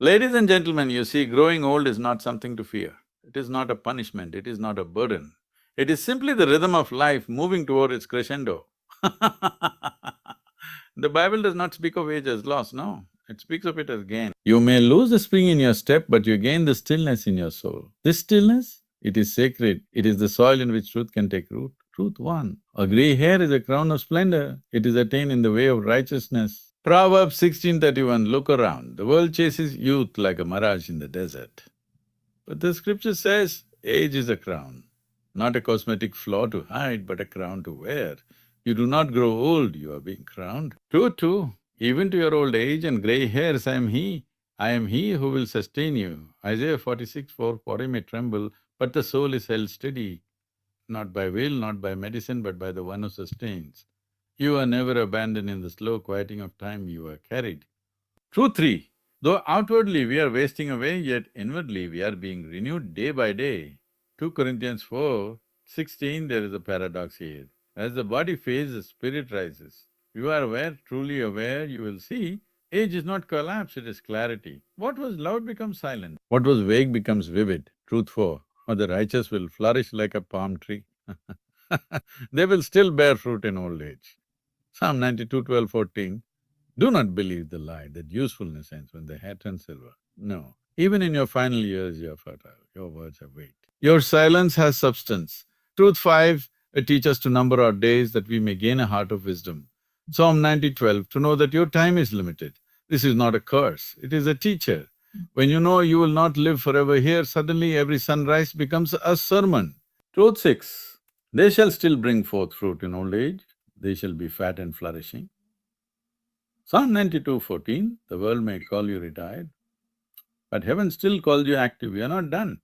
Ladies and gentlemen, you see, growing old is not something to fear. It is not a punishment, it is not a burden. It is simply the rhythm of life moving toward its crescendo. The Bible does not speak of age as loss, no. It speaks of it as gain. You may lose the spring in your step, but you gain the stillness in your soul. This stillness, it is sacred. It is the soil in which truth can take root. Truth one. A grey hair is a crown of splendor. It is attained in the way of righteousness. Proverbs 16:31, look around. The world chases youth like a mirage in the desert. But the scripture says, age is a crown, not a cosmetic flaw to hide, but a crown to wear. You do not grow old, you are being crowned. True, too. Even to your old age and grey hairs, I am He. I am He who will sustain you. Isaiah 46:4, body may tremble, but the soul is held steady, not by will, not by medicine, but by the one who sustains. You are never abandoned in the slow quieting of time, you are carried. True three, though outwardly we are wasting away, yet inwardly we are being renewed day by day. 2 Corinthians 4:16, there is a paradox here. As the body fades, the spirit rises. You are aware, truly aware, you will see, age is not collapse, it is clarity. What was loud becomes silent. What was vague becomes vivid. Truth 4, or the righteous will flourish like a palm tree. They will still bear fruit in old age. Psalm 92:12-14, do not believe the lie that usefulness ends when the hair turns silver. No. Even in your final years, you are fertile. Your words have weight. Your silence has substance. Truth 5, teach us to number our days that we may gain a heart of wisdom. Psalm 90:12, to know that your time is limited. This is not a curse, it is a teacher. When you know you will not live forever here, suddenly every sunrise becomes a sermon. Truth 6, they shall still bring forth fruit in old age. They shall be fat and flourishing. Psalm 92:14, the world may call you retired, but heaven still calls you active. You are not done,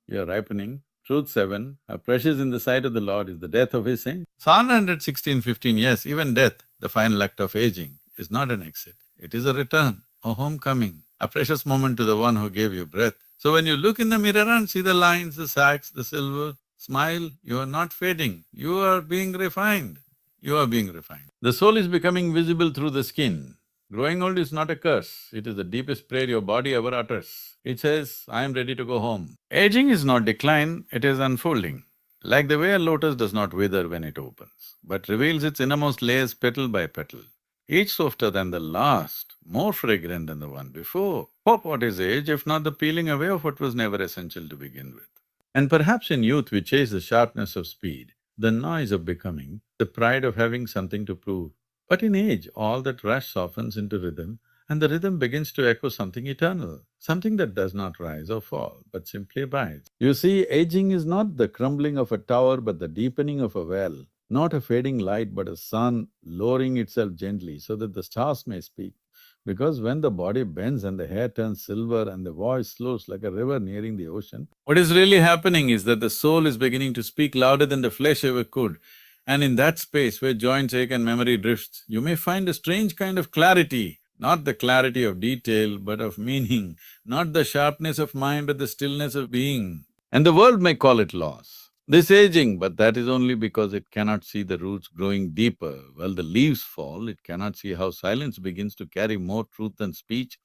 you are ripening. Truth 7, how precious in the sight of the Lord is the death of his saints. Psalm 116:15, yes, even death, the final act of aging, is not an exit. It is a return, a homecoming, a precious moment to the one who gave you breath. So when you look in the mirror and see the lines, the sags, the silver, smile, you are not fading, you are being refined. You are being refined. The soul is becoming visible through the skin. Growing old is not a curse, it is the deepest prayer your body ever utters. It says, I am ready to go home. Aging is not decline, it is unfolding. Like the way a lotus does not wither when it opens, but reveals its innermost layers petal by petal, each softer than the last, more fragrant than the one before. What is age if not the peeling away of what was never essential to begin with? And perhaps in youth we chase the sharpness of speed, the noise of becoming, the pride of having something to prove. But in age, all that rush softens into rhythm, and the rhythm begins to echo something eternal, something that does not rise or fall, but simply abides. You see, aging is not the crumbling of a tower, but the deepening of a well, not a fading light, but a sun lowering itself gently so that the stars may speak. Because when the body bends and the hair turns silver and the voice slows like a river nearing the ocean, what is really happening is that the soul is beginning to speak louder than the flesh ever could. And in that space where joints ache and memory drifts, you may find a strange kind of clarity, not the clarity of detail, but of meaning, not the sharpness of mind, but the stillness of being. And the world may call it loss. This aging, but that is only because it cannot see the roots growing deeper. While the leaves fall, it cannot see how silence begins to carry more truth than speech,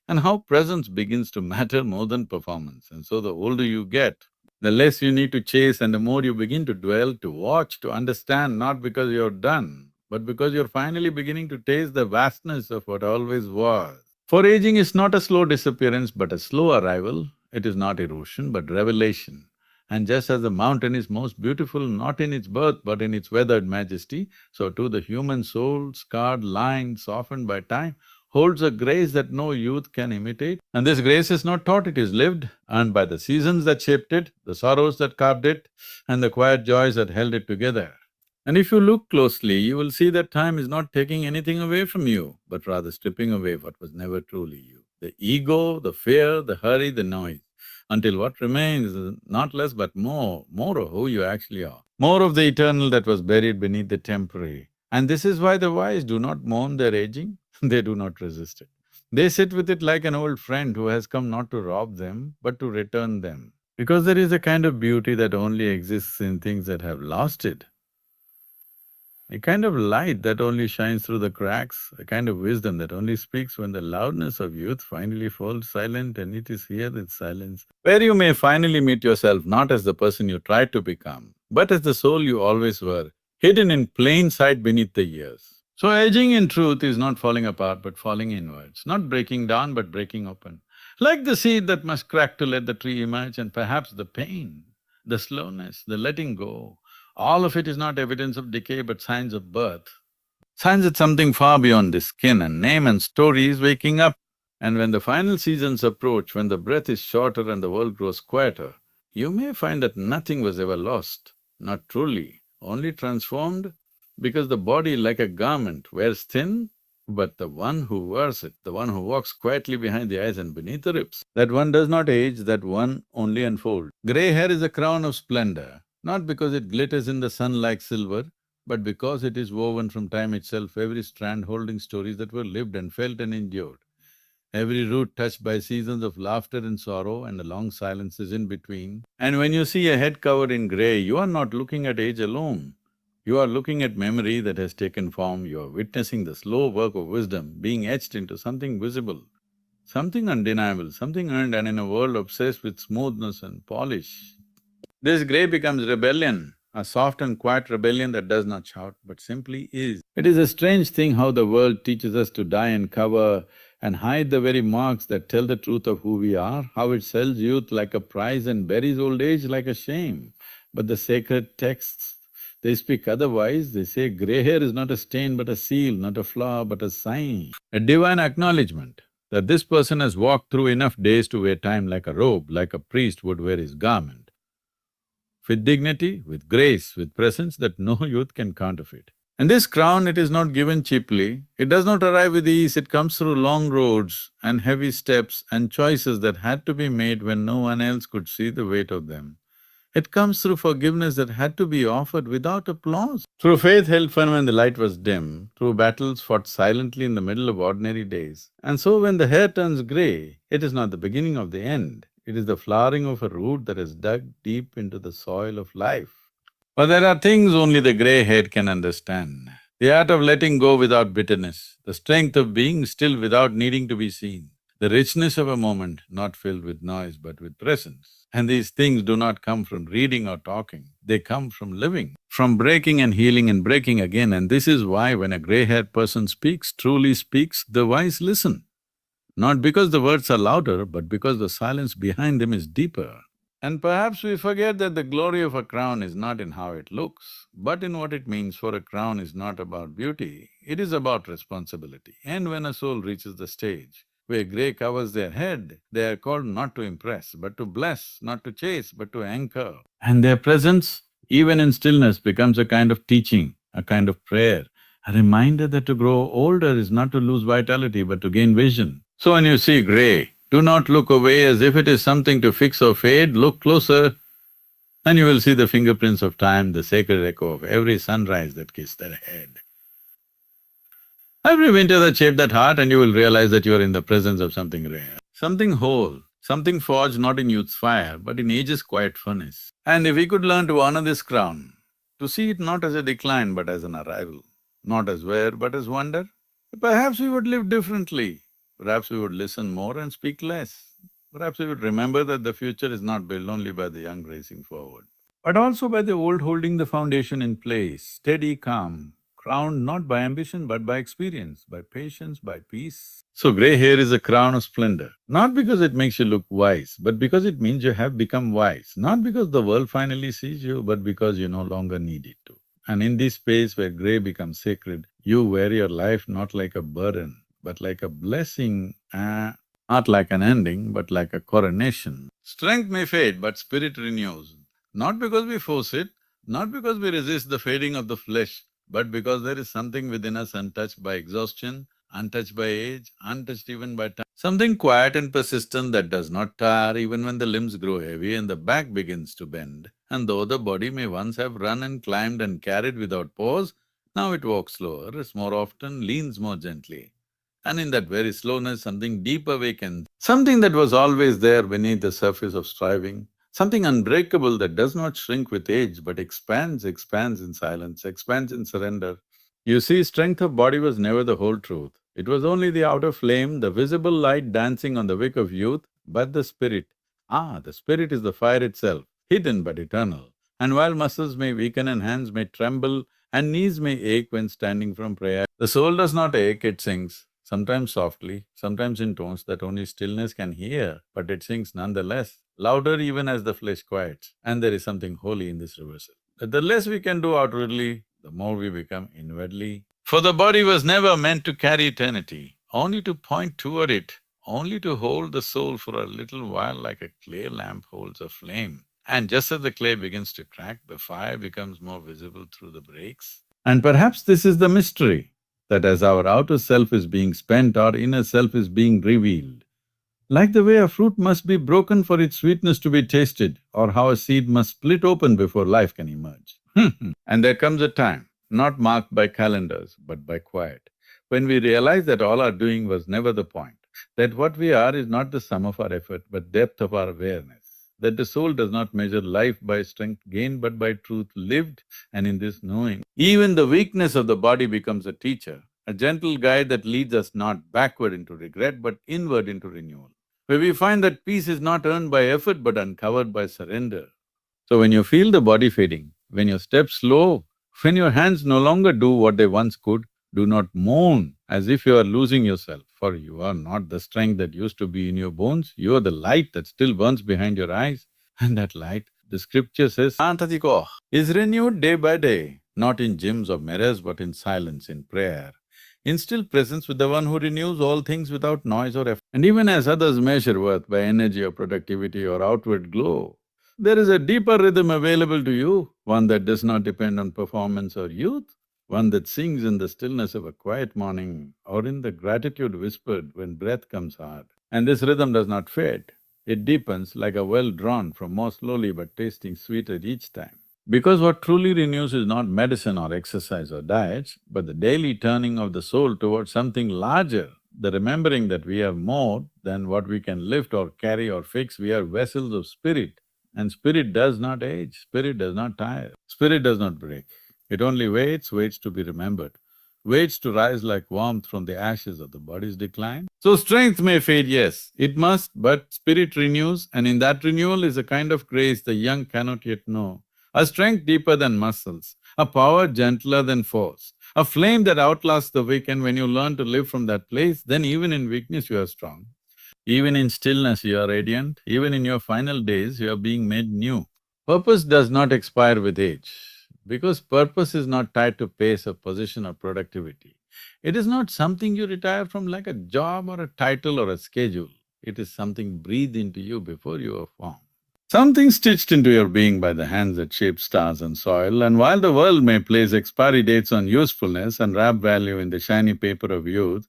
and how presence begins to matter more than performance. And so the older you get, the less you need to chase and the more you begin to dwell, to watch, to understand, not because you're done, but because you're finally beginning to taste the vastness of what always was. For aging is not a slow disappearance, but a slow arrival. It is not erosion, but revelation. And just as the mountain is most beautiful not in its birth, but in its weathered majesty, so too the human soul, scarred, lined, softened by time, holds a grace that no youth can imitate. And this grace is not taught, it is lived, and by the seasons that shaped it, the sorrows that carved it, and the quiet joys that held it together. And if you look closely, you will see that time is not taking anything away from you, but rather stripping away what was never truly you. The ego, the fear, the hurry, the noise, until what remains is not less but more of who you actually are. More of the eternal that was buried beneath the temporary. And this is why the wise do not mourn their aging, they do not resist it. They sit with it like an old friend who has come not to rob them, but to return them. Because there is a kind of beauty that only exists in things that have lasted. a kind of light that only shines through the cracks, a kind of wisdom that only speaks when the loudness of youth finally falls silent, and it is here in silence where you may finally meet yourself not as the person you tried to become, but as the soul you always were, hidden in plain sight beneath the years. So aging in truth is not falling apart but falling inwards, not breaking down but breaking open. Like the seed that must crack to let the tree emerge, and perhaps the pain, the slowness, the letting go, all of it is not evidence of decay but signs of birth. Signs that something far beyond this skin and name and story is waking up. And when the final seasons approach, when the breath is shorter and the world grows quieter, you may find that nothing was ever lost, not truly, only transformed, because the body, like a garment, wears thin, but the one who wears it, the one who walks quietly behind the eyes and beneath the ribs, that one does not age, that one only unfolds. Grey hair is a crown of splendor, not because it glitters in the sun like silver, but because it is woven from time itself, every strand holding stories that were lived and felt and endured. Every root touched by seasons of laughter and sorrow and the long silences in between. And when you see a head covered in grey, you are not looking at age alone. You are looking at memory that has taken form, you are witnessing the slow work of wisdom being etched into something visible, something undeniable, something earned, and in a world obsessed with smoothness and polish, this grey becomes rebellion, a soft and quiet rebellion that does not shout but simply is. It is a strange thing how the world teaches us to die and cover and hide the very marks that tell the truth of who we are, how it sells youth like a prize and buries old age like a shame. But the sacred texts, they speak otherwise. They say grey hair is not a stain but a seal, not a flaw but a sign, a divine acknowledgement that this person has walked through enough days to wear time like a robe, like a priest would wear his garment, with dignity, with grace, with presence that no youth can counterfeit. And this crown, it is not given cheaply, it does not arrive with ease, it comes through long roads and heavy steps and choices that had to be made when no one else could see the weight of them. It comes through forgiveness that had to be offered without applause, through faith held firm when the light was dim, through battles fought silently in the middle of ordinary days. And so when the hair turns grey, it is not the beginning of the end, it is the flowering of a root that has dug deep into the soil of life. But there are things only the grey head can understand. The art of letting go without bitterness, the strength of being still without needing to be seen, the richness of a moment not filled with noise but with presence. And these things do not come from reading or talking, they come from living, from breaking and healing and breaking again. And this is why when a grey-haired person speaks, truly speaks, the wise listen. Not because the words are louder, but because the silence behind them is deeper. And perhaps we forget that the glory of a crown is not in how it looks, but in what it means, for a crown is not about beauty, it is about responsibility. And when a soul reaches the stage where grey covers their head, they are called not to impress, but to bless, not to chase, but to anchor. And their presence, even in stillness, becomes a kind of teaching, a kind of prayer, a reminder that to grow older is not to lose vitality, but to gain vision. So when you see grey, do not look away as if it is something to fix or fade, look closer and you will see the fingerprints of time, the sacred echo of every sunrise that kissed their head, every winter that shaped that heart, and you will realize that you are in the presence of something rare, something whole, something forged not in youth's fire, but in age's quiet furnace. And if we could learn to honor this crown, to see it not as a decline but as an arrival, not as wear but as wonder, perhaps we would live differently. Perhaps we would listen more and speak less. Perhaps we would remember that the future is not built only by the young racing forward, but also by the old holding the foundation in place, steady, calm, crowned not by ambition but by experience, by patience, by peace. So grey hair is a crown of splendor, not because it makes you look wise, but because it means you have become wise, not because the world finally sees you, but because you no longer need it to. And in this space where grey becomes sacred, you wear your life not like a burden, but like a blessing, not like an ending, but like a coronation. Strength may fade, but spirit renews, not because we force it, not because we resist the fading of the flesh, but because there is something within us untouched by exhaustion, untouched by age, untouched even by time. Something quiet and persistent that does not tire even when the limbs grow heavy and the back begins to bend. And though the body may once have run and climbed and carried without pause, now it walks slower, rests more often, leans more gently. And in that very slowness, something deep awakens, something that was always there beneath the surface of striving, something unbreakable that does not shrink with age but expands in silence, expands in surrender. You see, strength of body was never the whole truth. It was only the outer flame, the visible light dancing on the wick of youth, but the spirit is the fire itself, hidden but eternal. And while muscles may weaken and hands may tremble and knees may ache when standing from prayer, the soul does not ache, it sings, sometimes softly, sometimes in tones that only stillness can hear, but it sings nonetheless, louder even as the flesh quiets. And there is something holy in this reversal. That the less we can do outwardly, the more we become inwardly. For the body was never meant to carry eternity, only to point toward it, only to hold the soul for a little while like a clay lamp holds a flame. And just as the clay begins to crack, the fire becomes more visible through the breaks. And perhaps this is the mystery, that as our outer self is being spent, our inner self is being revealed. Like the way a fruit must be broken for its sweetness to be tasted, or how a seed must split open before life can emerge. And there comes a time, not marked by calendars, but by quiet, when we realize that all our doing was never the point, that what we are is not the sum of our effort, but depth of our awareness, that the soul does not measure life by strength gained, but by truth lived, and in this knowing, even the weakness of the body becomes a teacher, a gentle guide that leads us not backward into regret, but inward into renewal, where we find that peace is not earned by effort, but uncovered by surrender. So when you feel the body fading, when your steps slow, when your hands no longer do what they once could, do not mourn as if you are losing yourself, for you are not the strength that used to be in your bones, you are the light that still burns behind your eyes. And that light, the scripture says, is renewed day by day, not in gyms or mirrors, but in silence, in prayer, in still presence with the one who renews all things without noise or effort. And even as others measure worth by energy or productivity or outward glow, there is a deeper rhythm available to you, one that does not depend on performance or youth, one that sings in the stillness of a quiet morning or in the gratitude whispered when breath comes hard. And this rhythm does not fade. It deepens like a well drawn from more slowly but tasting sweeter each time. Because what truly renews is not medicine or exercise or diets, but the daily turning of the soul towards something larger, the remembering that we are more than what we can lift or carry or fix, we are vessels of spirit. And spirit does not age, spirit does not tire, spirit does not break. It only waits to be remembered, waits to rise like warmth from the ashes of the body's decline. So strength may fade, yes, it must, but spirit renews, and in that renewal is a kind of grace the young cannot yet know, a strength deeper than muscles, a power gentler than force, a flame that outlasts the weak, and when you learn to live from that place, then even in weakness you are strong. Even in stillness you are radiant, even in your final days you are being made new. Purpose does not expire with age, because purpose is not tied to pace or position or productivity. It is not something you retire from like a job or a title or a schedule. It is something breathed into you before you were formed. Something stitched into your being by the hands that shape stars and soil, and while the world may place expiry dates on usefulness and wrap value in the shiny paper of youth,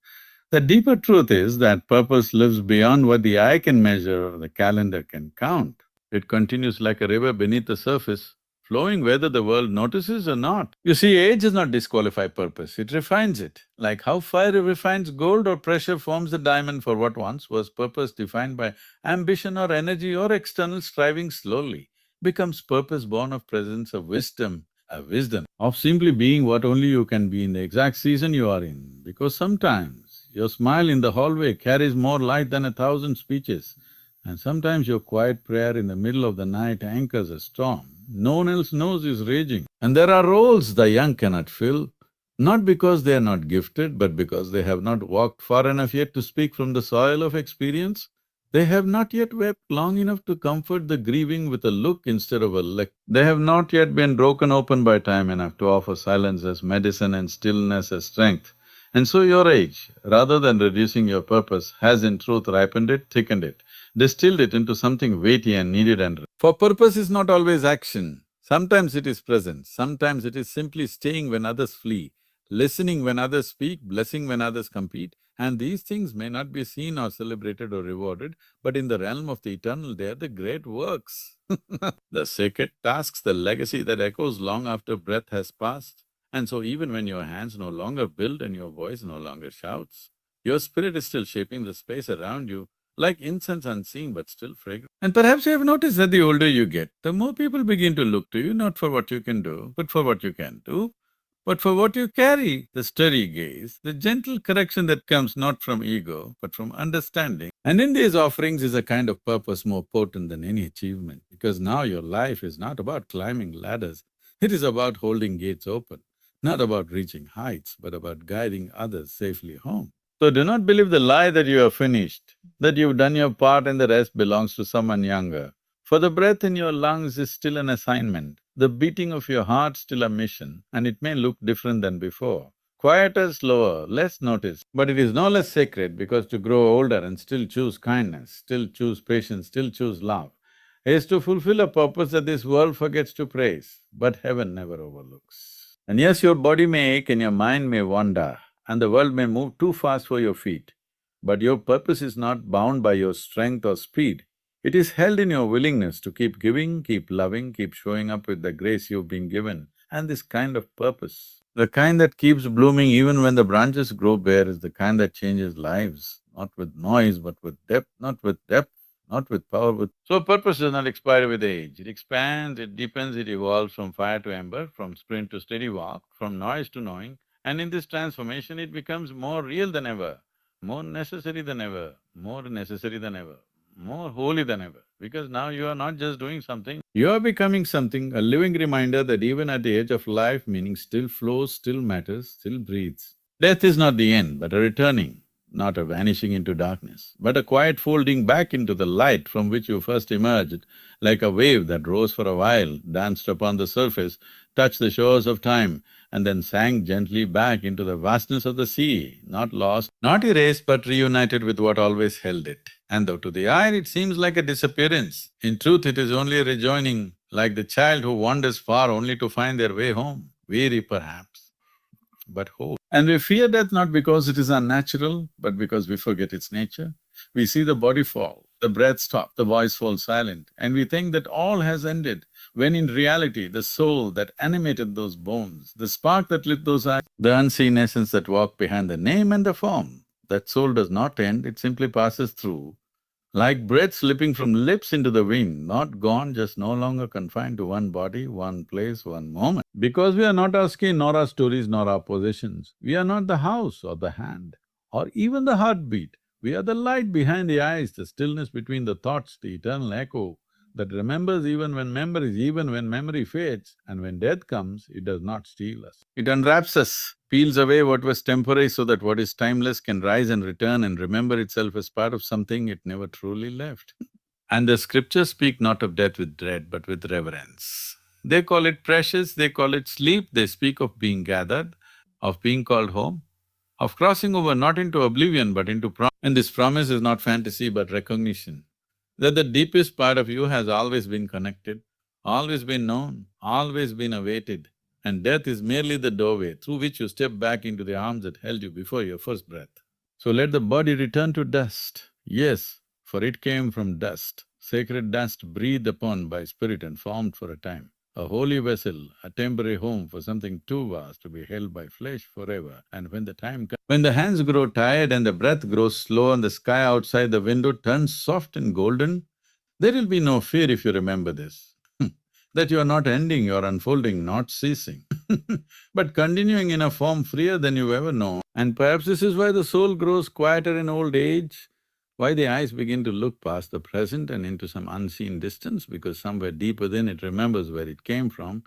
the deeper truth is that purpose lives beyond what the eye can measure or the calendar can count. It continues like a river beneath the surface, flowing whether the world notices or not. You see, age does not disqualify purpose, it refines it. Like how fire refines gold or pressure forms the diamond, for what once was purpose defined by ambition or energy or external striving slowly becomes purpose born of presence of wisdom, a wisdom of simply being what only you can be in the exact season you are in. Because sometimes your smile in the hallway carries more light than 1,000 speeches, and sometimes your quiet prayer in the middle of the night anchors a storm no one else knows is raging. And there are roles the young cannot fill, not because they are not gifted, but because they have not walked far enough yet to speak from the soil of experience. They have not yet wept long enough to comfort the grieving with a look instead of a lick. They have not yet been broken open by time enough to offer silence as medicine and stillness as strength. And so your age, rather than reducing your purpose, has in truth ripened it, thickened it, distilled it into something weighty and needed and… For purpose is not always action. Sometimes it is presence, sometimes it is simply staying when others flee, listening when others speak, blessing when others compete. And these things may not be seen or celebrated or rewarded, but in the realm of the eternal they are the great works. The sacred tasks, the legacy that echoes long after breath has passed. And so even when your hands no longer build and your voice no longer shouts, your spirit is still shaping the space around you, like incense unseen but still fragrant. And perhaps you have noticed that the older you get, the more people begin to look to you not for what you can do, but for what you can do, but for what you carry, the steady gaze, the gentle correction that comes not from ego, but from understanding. And in these offerings is a kind of purpose more potent than any achievement, because now your life is not about climbing ladders, it is about holding gates open, not about reaching heights, but about guiding others safely home. So do not believe the lie that you are finished, that you've done your part and the rest belongs to someone younger. For the breath in your lungs is still an assignment, the beating of your heart still a mission, and it may look different than before. Quieter, slower, less noticed, but it is no less sacred because to grow older and still choose kindness, still choose patience, still choose love, is to fulfill a purpose that this world forgets to praise, but heaven never overlooks. And yes, your body may ache and your mind may wander, and the world may move too fast for your feet, but your purpose is not bound by your strength or speed. It is held in your willingness to keep giving, keep loving, keep showing up with the grace you've been given, and this kind of purpose. The kind that keeps blooming even when the branches grow bare is the kind that changes lives, not with noise, but with depth, not with power, with… So purpose does not expire with age. It expands, it deepens, it evolves from fire to ember, from sprint to steady walk, from noise to knowing, and in this transformation it becomes more real than ever, more necessary than ever, more necessary than ever, more holy than ever, because now you are not just doing something, you are becoming something, a living reminder that even at the edge of life, meaning still flows, still matters, still breathes. Death is not the end, but a returning, not a vanishing into darkness, but a quiet folding back into the light from which you first emerged, like a wave that rose for a while, danced upon the surface, touched the shores of time, and then sank gently back into the vastness of the sea, not lost, not erased, but reunited with what always held it. And though to the eye it seems like a disappearance, in truth it is only a rejoining, like the child who wanders far only to find their way home, weary perhaps, but whole. And we fear death not because it is unnatural, but because we forget its nature. We see the body fall, the breath stop, the voice fall silent, and we think that all has ended, when in reality the soul that animated those bones, the spark that lit those eyes, the unseen essence that walked behind the name and the form, that soul does not end, it simply passes through, like breath slipping from lips into the wind, not gone, just no longer confined to one body, one place, one moment. Because we are not our skin, nor our stories, nor our possessions. We are not the house or the hand, or even the heartbeat. We are the light behind the eyes, the stillness between the thoughts, the eternal echo that remembers even when memory fades, and when death comes, it does not steal us. It unwraps us, peels away what was temporary so that what is timeless can rise and return and remember itself as part of something it never truly left. And the scriptures speak not of death with dread, but with reverence. They call it precious, they call it sleep, they speak of being gathered, of being called home, of crossing over not into oblivion but into promise. And this promise is not fantasy but recognition that the deepest part of you has always been connected, always been known, always been awaited, and death is merely the doorway through which you step back into the arms that held you before your first breath. So let the body return to dust, yes, for it came from dust, sacred dust breathed upon by spirit and formed for a time. A holy vessel, a temporary home for something too vast to be held by flesh forever. And when the time comes, when the hands grow tired and the breath grows slow and the sky outside the window turns soft and golden, there will be no fear if you remember this, that you are not ending, you are unfolding, not ceasing, but continuing in a form freer than you've ever known. And perhaps this is why the soul grows quieter in old age, why the eyes begin to look past the present and into some unseen distance, because somewhere deep within it remembers where it came from.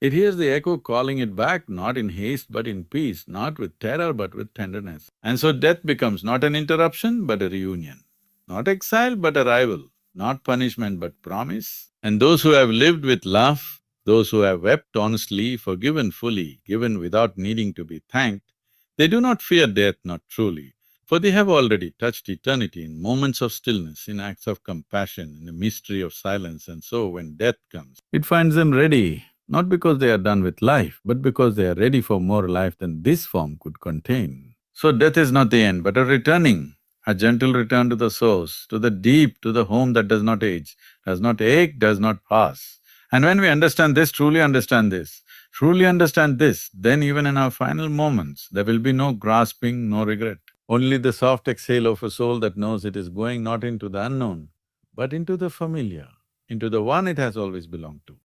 It hears the echo calling it back, not in haste but in peace, not with terror but with tenderness. And so death becomes not an interruption but a reunion, not exile but arrival, not punishment but promise. And those who have lived with love, those who have wept honestly, forgiven fully, given without needing to be thanked, they do not fear death, not truly, for they have already touched eternity in moments of stillness, in acts of compassion, in the mystery of silence, and so when death comes, it finds them ready, not because they are done with life, but because they are ready for more life than this form could contain. So death is not the end, but a returning, a gentle return to the source, to the deep, to the home that does not age, does not ache, does not pass. And when we understand this, truly understand this, then even in our final moments, there will be no grasping, no regret. Only the soft exhale of a soul that knows it is going not into the unknown, but into the familiar, into the one it has always belonged to.